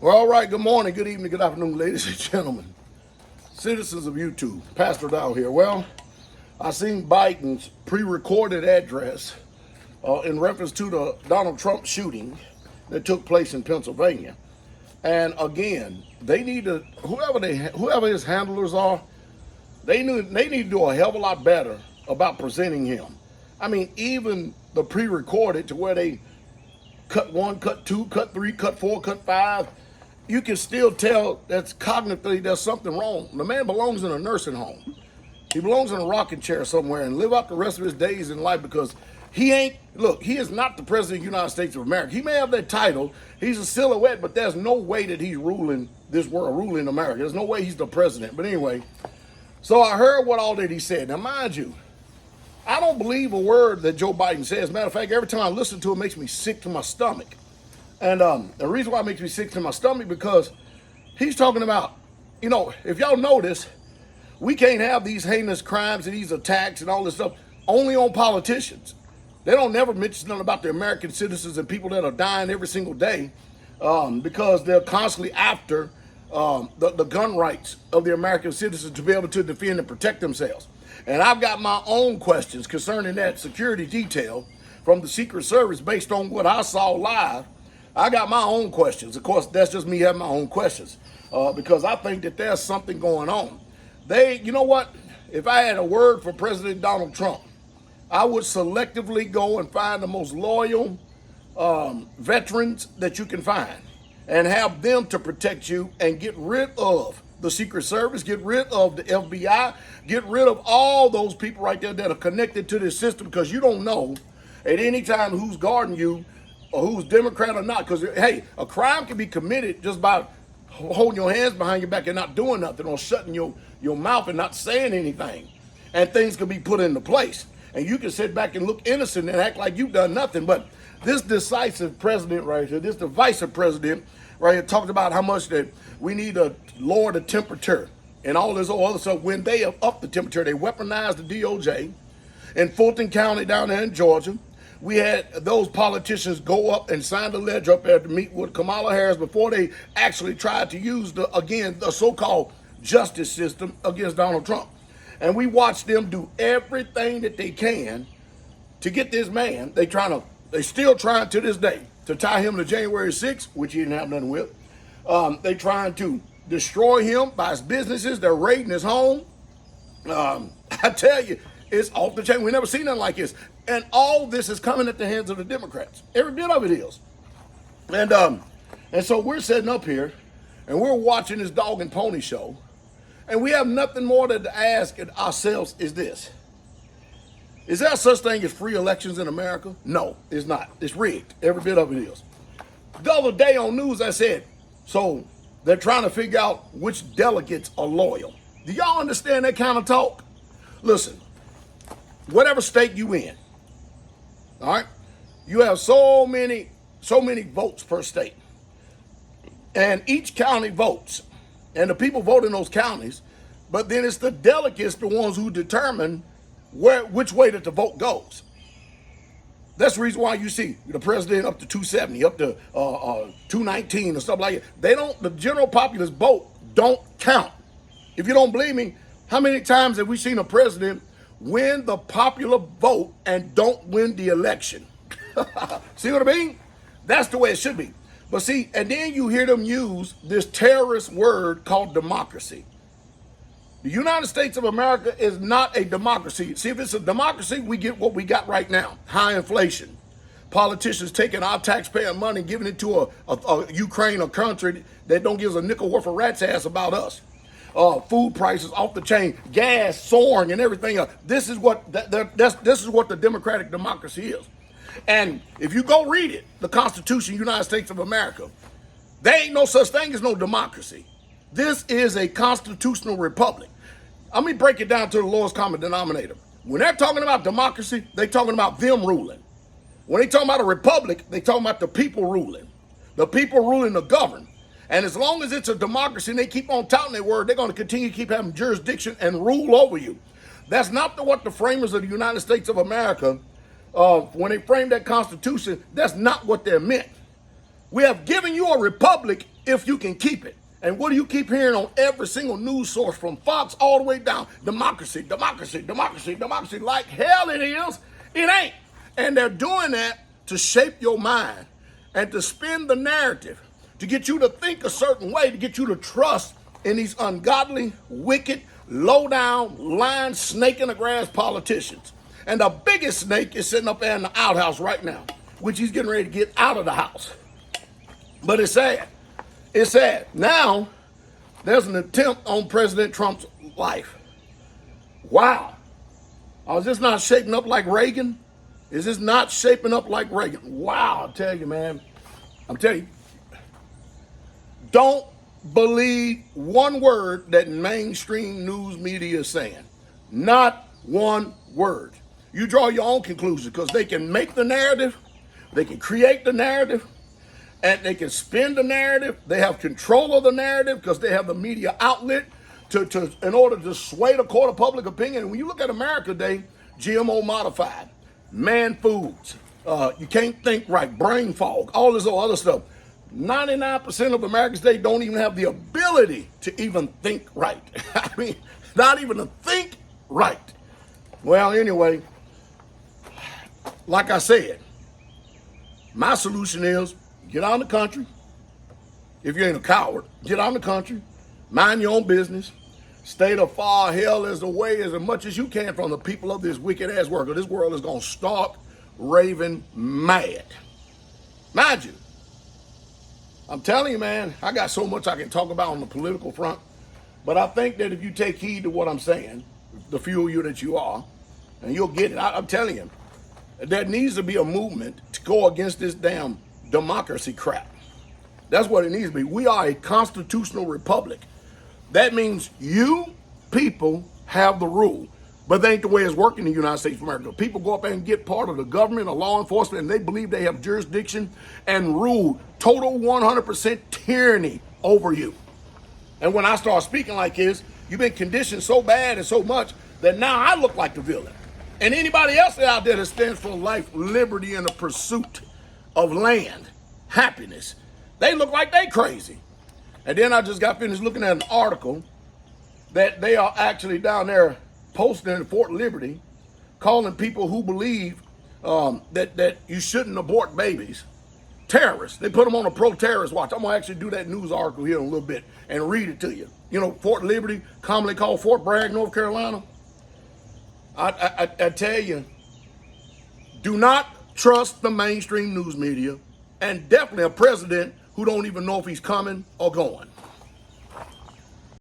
Well, all right, good morning, good evening, good afternoon, ladies and gentlemen, citizens of YouTube. Pastor Dow here. Well, I seen Biden's pre-recorded address in reference to the Donald Trump shooting that took place in Pennsylvania. And again, they need to, whoever his handlers are, they need to do a hell of a lot better about presenting him. I mean, even the pre-recorded to where they cut 1, cut 2, cut 3, cut 4, cut 5, you can still tell that's cognitively there's something wrong. The man belongs in a nursing home. He belongs in a rocking chair somewhere and live out the rest of his days in life because he is not the president of the United States of America. He may have that title. He's a silhouette, but there's no way that he's ruling this world, ruling America. There's no way he's the president. But anyway, so I heard what all that he said. Now, mind you, I don't believe a word that Joe Biden says. Matter of fact, every time I listen to it, it makes me sick to my stomach. And the reason why it makes me sick to my stomach because he's talking about, if y'all notice, we can't have these heinous crimes and these attacks and all this stuff only on politicians. They don't never mention nothing about the American citizens and people that are dying every single day because they're constantly after the gun rights of the American citizens to be able to defend and protect themselves. And I've got my own questions concerning that security detail from the Secret Service based on what I saw live. I got my own questions. Of course, that's just me having my own questions because I think that there's something going on. You know what? If I had a word for President Donald Trump, I would selectively go and find the most loyal veterans that you can find and have them to protect you and get rid of the Secret Service, get rid of the FBI, get rid of all those people right there that are connected to this system because you don't know at any time who's guarding you or who's Democrat or not. Because, hey, a crime can be committed just by holding your hands behind your back and not doing nothing or shutting your mouth and not saying anything. And things can be put into place. And you can sit back and look innocent and act like you've done nothing. But this decisive president right here, this divisive president right here, talked about how much that we need to lower the temperature and all this other stuff. When they have upped the temperature, they weaponized the DOJ. In Fulton County down there in Georgia, we had those politicians go up and sign the ledger up there to meet with Kamala Harris before they actually tried to use the so-called justice system against Donald Trump. And we watched them do everything that they can to get this man. They still trying to this day to tie him to January 6th, which he didn't have nothing with. They trying to destroy him by his businesses. They're raiding his home. I tell you, it's off the chain. We never seen nothing like this. And all this is coming at the hands of the Democrats. Every bit of it is. And so we're sitting up here and we're watching this dog and pony show. And we have nothing more to ask ourselves is this. Is there such thing as free elections in America? No, it's not. It's rigged. Every bit of it is. The other day on news I said, so they're trying to figure out which delegates are loyal. Do y'all understand that kind of talk? Listen, whatever state you in, all right, you have so many votes per state. And each county votes. And the people vote in those counties, but then it's the delegates, the ones who determine which way that the vote goes. That's the reason why you see the president up to 270, up to 219 or stuff like that. The general populace vote don't count. If you don't believe me, how many times have we seen a president win the popular vote and don't win the election? See what I mean? That's the way it should be. But see, and then you hear them use this terrorist word called democracy. The United States of America is not a democracy. See, if it's a democracy, we get what we got right now. High inflation. Politicians taking our taxpayer money and giving it to a Ukraine, a country that don't give us a nickel worth of rat's ass about us. Food prices off the chain, gas soaring and everything else. This is what this is what the democratic democracy is. And if you go read it, the Constitution of the United States of America, there ain't no such thing as no democracy. This is a constitutional republic. Let me break it down to the lowest common denominator. When they're talking about democracy, they're talking about them ruling. When they talking about a republic, they talking about the people ruling. The people ruling the governed. And as long as it's a democracy and they keep on touting their word, they're going to continue to keep having jurisdiction and rule over you. That's not what the framers of the United States of America, when they framed that Constitution, that's not what they meant. We have given you a republic if you can keep it. And what do you keep hearing on every single news source from Fox all the way down? Democracy, democracy, democracy, democracy. Like hell it is. It ain't. And they're doing that to shape your mind and to spin the narrative, to get you to think a certain way, to get you to trust in these ungodly, wicked, low-down, lying, snake in the grass politicians. And the biggest snake is sitting up there in the outhouse right now, which he's getting ready to get out of the house. But it's sad. It's sad. Now, there's an attempt on President Trump's life. Wow. Is this not shaping up like Reagan? Is this not shaping up like Reagan? Wow, I'll tell you, man. I'm telling you. Don't believe one word that mainstream news media is saying. Not one word. You draw your own conclusions because they can make the narrative, they can create the narrative, and they can spin the narrative. They have control of the narrative because they have the media outlet in order to sway the court of public opinion. And when you look at America today, GMO modified, man foods, you can't think right, brain fog, all this other stuff. 99% of Americans today don't even have the ability to even think right. I mean, not even to think right. Well, anyway, like I said, my solution is get out of the country. If you ain't a coward, get out of the country, mind your own business, stay the far hell as away as much as you can from the people of this wicked ass world. This world is going to stark, raving mad. Mind you, I'm telling you, man, I got so much I can talk about on the political front, but I think that if you take heed to what I'm saying, the few of you that you are, and you'll get it. I'm telling you, there needs to be a movement to go against this damn democracy crap. That's what it needs to be. We are a constitutional republic. That means you people have the rule. But that ain't the way it's working in the United States of America. People go up there and get part of the government or law enforcement, and they believe they have jurisdiction and rule, total 100% tyranny over you. And when I start speaking like this, you've been conditioned so bad and so much that now I look like the villain. And anybody else out there that stands for life, liberty, and the pursuit of land, happiness, they look like they crazy. And then I just got finished looking at an article that they are actually down there posting in Fort Liberty, calling people who believe that you shouldn't abort babies terrorists. They put them on a pro-terrorist watch. I'm going to actually do that news article here in a little bit and read it to you. You know, Fort Liberty, commonly called Fort Bragg, North Carolina. I tell you, do not trust the mainstream news media, and definitely a president who don't even know if he's coming or going.